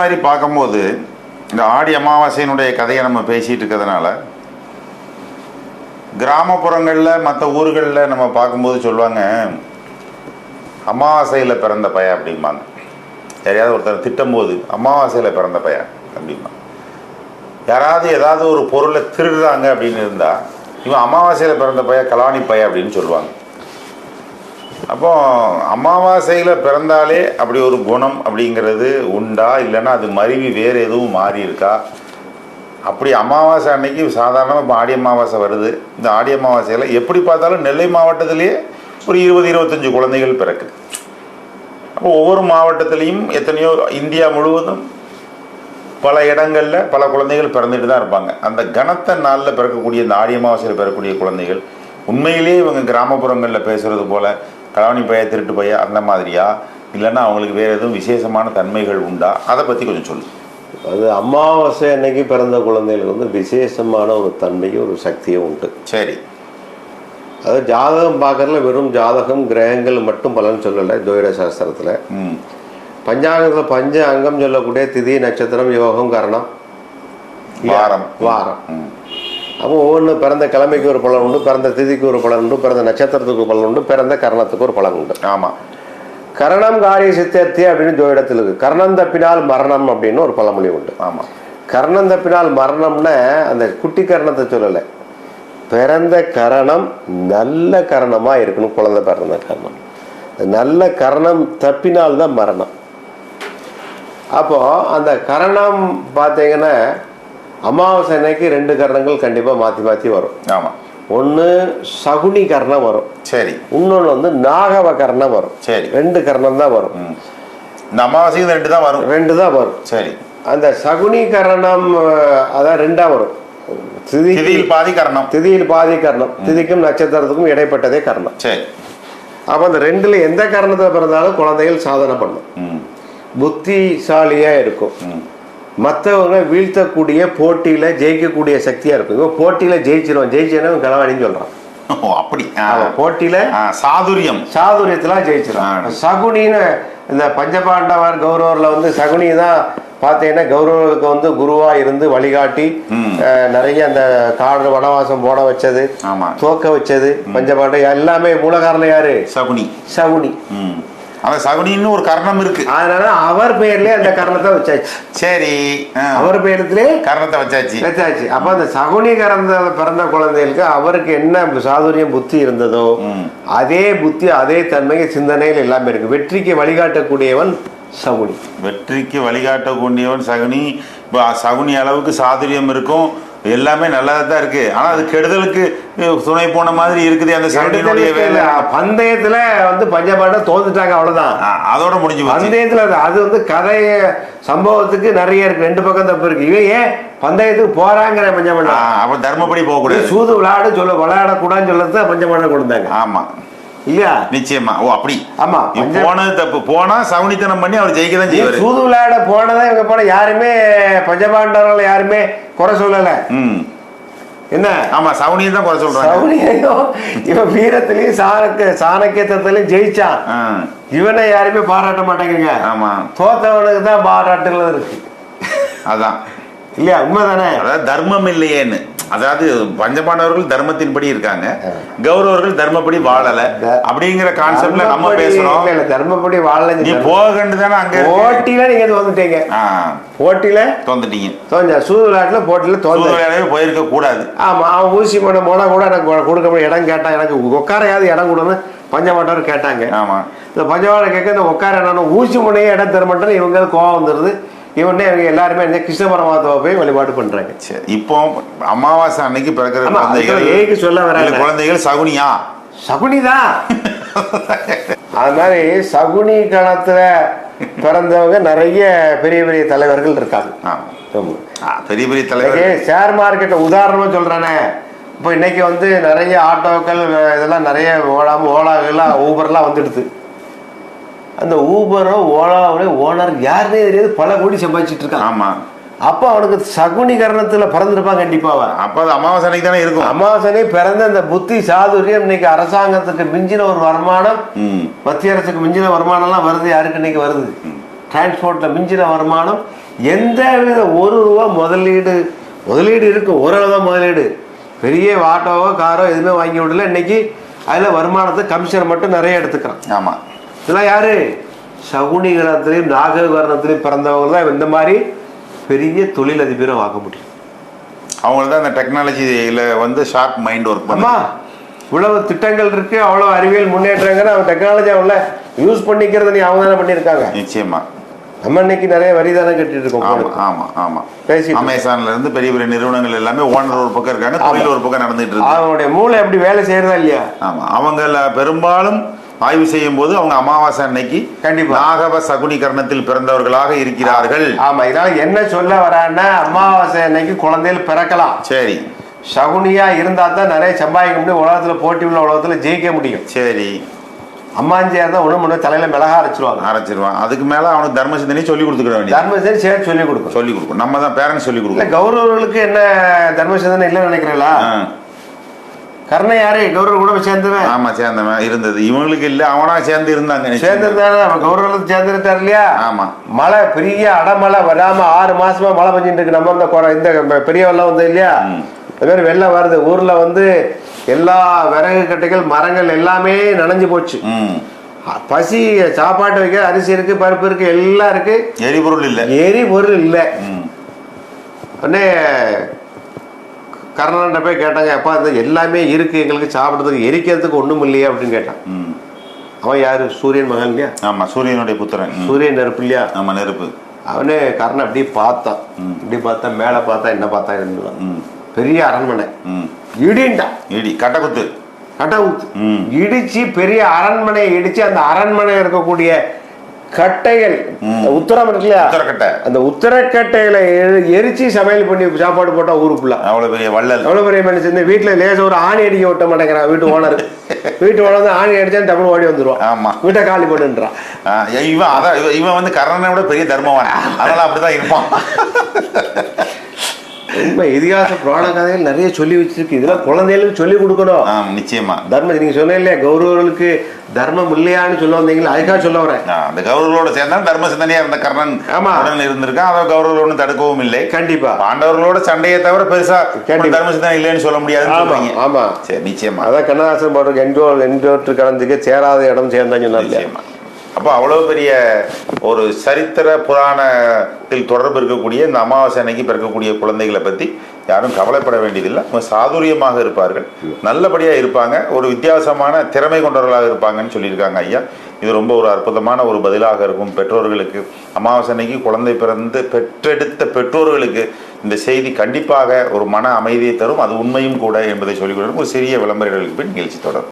மாதிரி பார்க்கும்போது இந்த ஆடி அமாவாசையினுடைய கதையை நம்ம பேசிட்டு இருக்கிறதுனால கிராமப்புறங்களில் மற்ற ஊர்களில் நம்ம பார்க்கும்போது சொல்லுவாங்க அமாவாசையில் பிறந்த பையன் அப்படிம்பாங்க. யாரையாவது ஒருத்தர் திட்டும்போது அமாவாசையில் பிறந்த பையன் அப்படிம்பாங்க. யாராவது ஏதாவது ஒரு பொருளை திருடுறாங்க அப்படின்னு இருந்தால் இவன் அமாவாசையில் பிறந்த பையன் கலாணி பையன் அப்படின்னு சொல்லுவாங்க. அப்போ அமாவாசையில் பிறந்தாலே அப்படி ஒரு குணம் அப்படிங்கிறது உண்டா, இல்லைன்னா அது மருவி வேறு எதுவும் மாறி இருக்கா? அப்படி அமாவாசை அன்னைக்கு சாதாரணமாக இப்போ ஆடி அமாவாசை வருது. இந்த ஆடி அமாவாசையில் எப்படி பார்த்தாலும் நெல்லை மாவட்டத்திலேயே ஒரு 20-25 குழந்தைகள் பிறக்குது. அப்போ ஒவ்வொரு மாவட்டத்திலையும் எத்தனையோ இந்தியா முழுவதும் பல இடங்களில் பல குழந்தைகள் பிறந்துட்டு தான் இருப்பாங்க. அந்த கனத்த நாளில் பிறக்கக்கூடிய இந்த ஆடி அமாவாசையில் பிறக்கக்கூடிய குழந்தைகள் உண்மையிலேயே இவங்க கிராமப்புறங்களில் பேசுகிறது போல் கலாவணி பைய திருட்டு பைய அந்த மாதிரியா, இல்லைன்னா அவங்களுக்கு வேறு எதுவும் விசேஷமான தன்மைகள் உண்டா? அதை பற்றி கொஞ்சம் சொல்லு. அது அமாவாசை அன்னைக்கு பிறந்த குழந்தைகளுக்கு வந்து விசேஷமான ஒரு தன்மையும் ஒரு சக்தியும் உண்டு. சரி, அது ஜாதகம் பார்க்கறதுல வெறும் ஜாதகம் கிரகங்கள் மட்டும் பலன் சொல்லலை. ஜோதிட சாஸ்திரத்தில் பஞ்சாங்கத்தில் பஞ்ச அங்கம் சொல்லக்கூடிய திதி நட்சத்திரம் யோகம் கரணம் வாரம் அப்போ ஒவ்வொன்று பிறந்த கிழமைக்கு ஒரு பலன் உண்டு, பிறந்த திதிக்கு ஒரு பலன் உண்டு, பிறந்த நட்சத்திரத்துக்கு ஒரு பலன் உண்டு, பிறந்த கரணத்துக்கு ஒரு பலன் உண்டு. ஆமாம், கரணம் காரிய சித்தர்த்தி அப்படின்னு ஜோதிடத்தில் இருக்கு. கர்ணம் தப்பினால் மரணம் அப்படின்னு ஒரு பழமொழி உண்டு. ஆமாம், கர்ணம் தப்பினால் மரணம்னா அந்த குட்டி கரணத்தை சொல்லலை, பிறந்த கரணம் நல்ல கரணமாக இருக்கணும். குழந்தை பிறந்த கரணம் நல்ல கரணம் தப்பினால்தான் மரணம். அப்போ அந்த கரணம் பார்த்தீங்கன்னா அமாவாசை அன்னைக்கு 2 கரணங்கள் கண்டிப்பாக மாற்றி மாற்றி வரும். ஆமாம், ஒன்று சகுனி கர்ணம் வரும். சரி, இன்னொன்று வந்து நாகவ கர்ணம் வரும். சரி, 2 கர்ணம் தான் வரும். இந்த அமாவாசைக்கு 2 தான் வரும். 2 தான் வரும். சரி, அந்த சகுனி கரணம் அதான் 2ஆ வரும். திதியில் பாதி கரணம், திதியில் பாதி கரணம், திதிக்கும் நட்சத்திரத்துக்கும் இடைப்பட்டதே கரணம். சரி, அப்போ அந்த 2ல் எந்த கரணத்தில் பிறந்தாலும் குழந்தைகள் சாதனை பண்ணும், புத்திசாலியா இருக்கும், மற்றவங்க வீழ்த்தக்கூடிய போட்டியில ஜெயிக்கக்கூடிய சக்தியா இருக்கும். இவன் போட்டியில ஜெயிச்சிருவான் களவாணின்னு சொல்றான். அப்படி போட்டியில சாதுரியத்துல ஜெயிச்சிருவான். சகுனின்னு இந்த பஞ்சபாண்டவர் கௌரவர்ல வந்து சகுனி தான் பார்த்தீங்கன்னா கௌரவருக்கு வந்து குருவா இருந்து வழிகாட்டி நிறைய அந்த காடு வனவாசம் போட வச்சது, தோக்க வச்சது. பஞ்சபாண்ட எல்லாமே மூலகாரணம் யாரு? சகுனி. அந்த சகுனின்னு ஒரு கரணம் இருக்கு, அதனால அவர் பெயர்லயே அந்த கரணத்தை வச்சாச்சு. சரி, அவர் பெயர்லயே கரணத்தை வச்சாச்சு. அப்ப அந்த சகுனி கரண பிறந்த குழந்தைகளுக்கு அவருக்கு என்ன சாதுரியம் புத்தி இருந்ததோ அதே புத்தி அதே தன்மை சிந்தனையில் எல்லாமே இருக்கு. வெற்றிக்கு வழிகாட்டக்கூடியவன் சகுனி. வெற்றிக்கு வழிகாட்டக்கூடியவன் சகுனி. சகுனி அளவுக்கு சாதுரியம் இருக்கும், எல்லாமே நல்லதா தான் இருக்கு. ஆனா அது கெடுதலுக்கு துணை போன மாதிரி இருக்குது அந்த சகுனியுடைய வேலை. பந்தயத்துல வந்து பஞ்சபாண்டம் தோத்துட்டாங்க, அவ்வளவுதான், அதோட முடிஞ்சு. பந்தயத்துல அது வந்து கதை சம்பவத்துக்கு நிறைய இருக்கு, 2 பக்கம் தப்பு இருக்கு. இவன் ஏன் பந்தயத்துக்கு போறாங்கிற பஞ்சபாண்டம். அப்ப தர்மப்படி போக கூடாது, சூது விளையாடக்கூடாதுன்னு சொல்லதான் பஞ்சபாண்டம் கொடுத்தாங்க. ஆமா இல்லையா? நிச்சயமா. ஓ அப்படி. ஆமா, போனது தப்பு. போனா சகுனித்தனம் பண்ணி அவர் ஜெயிக்க தான் செய்வாரு. சூது விளையாட போனதான் இவங்க போன யாருமே பஞ்சபாண்டவர்கள் யாருமே குறை சொல்லல. என்ன? ஆமா, சகுனியை தான் குறை சொல்றாங்க. சகுனியையும் இவன் வீரத்திலையும் சாணக்கியத்திலையும் ஜெயிச்சான். இவனை யாருமே பாராட்ட மாட்டாங்க. ஆமா, தோத்தவனுக்கு தான் பாராட்டுகள் இருக்கு. அதான் இல்லையா? உண்மைதானே? அதாவது தர்மம் இல்லையேன்னு. அதாவது பஞ்சபாண்டவர்கள் தர்மத்தின்படி இருக்காங்க, கௌரவர்கள் தர்மப்படி வாழல அப்படிங்கிற கான்செப்ட்ல நம்ம பேசுறோம். தர்மப்படி வாழல, நீ போகண்டு தானே அங்க போட்டியில நீங்க தோந்துட்டீங்க. போட்டியில தோந்தீங்க. சூது விளையாட்டுல போட்டியில விளையாடவே போயிருக்க கூடாது. ஆமா, அவன் ஊசி பண்ண போனா கூட எனக்கு கொடுக்க இடம் கேட்டான், எனக்கு உட்காரையாவது இடம் கொடுன்னு பஞ்சபாண்டவர் கேட்டாங்க. ஆமா, இந்த பஞ்சபாண்டவர் கேட்க இந்த உட்கார என்ன ஊசி முனையே இடம் தர மாட்டேன்னு இவங்க கோவம் வந்துருது. இவனே அவங்க எல்லாருமே கிருஷ்ண பரமாத்மாவை போய் வழிபாடு பண்றாங்க. இப்போ அமாவாசை அன்னைக்கு பிறக்கிற குழந்தைகள் சொல்ல வர குழந்தைகள் சகுனிதான். அது மாதிரி சகுனி காலத்துல பிறந்தவங்க நிறைய பெரிய பெரிய தலைவர்கள் இருக்காங்க. பெரிய பெரிய தலைவர்கள். ஷேர் மார்க்கெட்டை உதாரணமா சொல்றானே, இப்போ இன்னைக்கு வந்து நிறைய ஆட்டோக்கள் இதெல்லாம் நிறைய ஓலாகலாம் ஊபர்லாம் வந்துடுது. அந்த ஊபரோ ஓலாவோட ஓனர் யாருன்னே தெரியாது, பல கோடி சம்பாதிச்சுட்டு இருக்கான். ஆமா, அப்போ அவனுக்கு சகுனி கரணத்துல பிறந்திருப்பான் கண்டிப்பா. அப்ப அது அமாவாசனைக்கு தானே இருக்கும். அமாவாசனை பிறந்த அந்த புத்தி சாதுரியம் இன்னைக்கு அரசாங்கத்துக்கு மிஞ்சின ஒரு வருமானம், மத்திய அரசுக்கு மிஞ்சின வருமானம் எல்லாம் வருது. யாருக்கு இன்னைக்கு வருது? டிரான்ஸ்போர்ட்ல மிஞ்சின வருமானம் எந்த வித ₹1 முதலீடு இருக்கு, ஓரளவு தான் முதலீடு. பெரிய ஆட்டோவோ காரோ எதுவுமே வாங்கி விடல. இன்னைக்கு அதில் வருமானத்தை கமிஷன் மட்டும் நிறைய எடுத்துக்கிறான். ஆமாம். இதெல்லாம் யாரு? சகுனி கிரகத்திலையும் நாக கிரகத்திலையும் பிறந்தவங்க தான் இந்த மாதிரி பெரிய தொழிலதிபரும் ஆக முடியும். அவங்களுக்கு தான் அந்த டெக்னாலஜியில் வந்து ஷார்ப் மைண்ட் ஒர்க் பண்ணுமா. இவ்வளவு திட்டங்கள் இருக்கு, அவ்வளோ அறிவியல் முன்னேற்றங்கள், அவங்க டெக்னாலஜி அவ்வளோ யூஸ் பண்ணிக்கிறது நீ அவங்க தானே பண்ணியிருக்காங்க. நிச்சயமா. நம்ம இன்னைக்கு நிறைய வரி தானே கட்டிட்டு இருக்கோம். ஆமாம் ஆமாம். அமேசான்ல இருந்து பெரிய பெரிய நிறுவனங்கள் எல்லாமே ஓனர் ஒரு பக்கம் இருக்காங்க, தொழில் ஒரு பக்கம் நடந்துட்டு இருக்கு. அவங்களுடைய மூளை எப்படி வேலை செய்யறதா இல்லையா? ஆமா. அவங்கள பெரும்பாலும் ஆய்வு செய்யும் போது அவங்க அமாவாசை அன்னைக்கு கண்டிப்பா நாகவ சகுனி கர்ணத்தில் பிறந்தவர்களாக இருக்கிறார்கள். ஆமா. இதனால என்ன சொல்ல வரான்னா, அமாவாசை அன்னைக்கு குழந்தைகள் பிறக்கலாம். சரி. சகுனியா இருந்தா தான் நிறைய சம்பாதிக்க முடியும், உலகத்துல போட்டி உள்ள உலகத்துல ஜெயிக்க முடியும். சரி. அம்மாஞ்சியா இருந்தா ஒண்ணு முன்ன தலையில மிளகா அரைச்சிருவான். அதுக்கு மேல அவனுக்கு தர்ம சிந்தனை சொல்லி கொடுத்துக்க வேண்டிய. தர்ம சிந்தனை சேர்த்து சொல்லி கொடுக்கும். நம்ம தான் பேரண்ட்ஸ் சொல்லி கொடுக்கணும். கௌரவர்களுக்கு என்ன தர்ம சிந்தனை இல்லைன்னு நினைக்கிறீங்களா? கர்ண யாரு? கௌரவர் கூட சேர்ந்தவன். ஆமா, சேர்ந்தவன் இருந்தது. இவங்களுக்கு இல்ல, அவனா சேர்ந்து இருந்தாங்க. சேர்ந்திருந்தாங்க. கௌரவர்களுக்கு சேர்ந்துட்டாரு இல்லையா? ஆமா. மழை பெரிய அடமழை வராம 6 மாசமா மழை பெஞ்சிட்டு இருக்கு. நம்ம இந்த பெரிய வெள்ளம் வந்து இல்லையா, அது மாதிரி வெள்ளம் வருது. ஊர்ல வந்து எல்லா விறகு கட்டைகள் மரங்கள் எல்லாமே நனைஞ்சு போச்சு. பசி, சாப்பாட்டு வைக்க அரிசி இருக்கு, பருப்பு இருக்கு, எல்லாம் இருக்கு. எரிபொருள் இல்லை. உடனே கர்ணன்ட்ட போய் கேட்டாங்க, அப்பா இந்த எல்லாமே இருக்கு, எங்களுக்கு சாப்பிட்றதுக்கு எரிக்கிறதுக்கு ஒண்ணும் இல்லையா அப்படின்னு கேட்டான். அவன் யாரு? சூரியன் மகன் இல்லையா? ஆமா, சூரியனுடைய புத்திரன். சூரியன் நெருப்பு இல்லையா? ஆமா, நெருப்பு. அவனே கர்ணன் அப்படி பார்த்தான். இப்படி பார்த்தா, மேல பார்த்தா, என்ன பார்த்தா இருந்தான், பெரிய அரண்மனை. இடி கட்டகுத்து இடிச்சு பெரிய அரண்மனையை இடிச்சு, அந்த அரண்மனை இருக்கக்கூடிய கட்டைகள் உத்தரம் இருக்குல்லையா, அந்த உத்தரக்கட்டைகளை எரிச்சு சமையல் பண்ணி சாப்பாடு போட்டா ஊருக்குள்ள. அவ்வளவு பெரிய வள்ளல், அவ்வளவு பெரிய மனுஷன். வீட்டுல லேச ஒரு ஆணி அடிக்க ஓட்ட மாட்டேங்கிறான் வீட்டு ஓனர். வீட்டு ஓனர் வந்து ஆணி அடிச்சா தமிழ் ஓடி வந்துருவான். ஆமா, வீட்டை காலி பண்ணுன்றான். இவன் வந்து கர்ணனை விட பெரிய தர்மவான், அதனால அப்படிதான் இருப்பான். உண்மை. இதிகாச புராண கதைகள் நிறைய சொல்லி வச்சிருக்கு. இதெல்லாம் குழந்தைகளுக்கு சொல்லி கொடுக்கணும். நிச்சயமா. தர்மம் நீங்க சொன்ன இல்லையா, கௌரவர்களுக்கு தர்மம் இல்லையான்னு சொல்ல வந்தீங்களா, அதுக்காக சொல்ல வரேன். அந்த கௌரவர்களோட சேர்ந்தா தர்ம சிந்தனையா இருந்த கர்ணன் உடன் இருந்திருக்கான். அதை கௌரவர்களோட தடுக்கவும் இல்லை. கண்டிப்பா. பாண்டவர்களோட சண்டையை தவிர பெருசா தர்ம சிந்தனை இல்லைன்னு சொல்ல முடியாது. ஆமா, சரி, நிச்சயமா. அதான் கண்ணதாசன் பாடுறது, என்ஜோற்று கலந்துக்க சேராத இடம் சேர்ந்தான்னு சொன்னாங்க. அப்போ அவ்வளவு பெரிய ஒரு சரித்திர புராணத்தில் தொடர்பு இருக்கக்கூடிய இந்த அமாவாசை அன்னைக்கு பிறக்கக்கூடிய குழந்தைகளை பற்றி யாரும் கவலைப்பட வேண்டியதில்லை. அவங்க சாதுரியமாக இருப்பார்கள், நல்லபடியாக இருப்பாங்க, ஒரு வித்தியாசமான திறமை கொண்டவர்களாக இருப்பாங்கன்னு சொல்லியிருக்காங்க ஐயா. இது ரொம்ப ஒரு அற்புதமான ஒரு பதிலாக இருக்கும். பெற்றோர்களுக்கு அமாவாசை அன்னைக்கு குழந்தை பிறந்து பெற்றெடுத்த பெற்றோர்களுக்கு இந்த செய்தி கண்டிப்பாக ஒரு மன அமைதியை தரும். அது உண்மையும் கூட என்பதை சொல்லிக் கொடுக்கும். ஒரு சிறிய விளம்பரங்களுக்கு பின் நிகழ்ச்சி தொடரும்.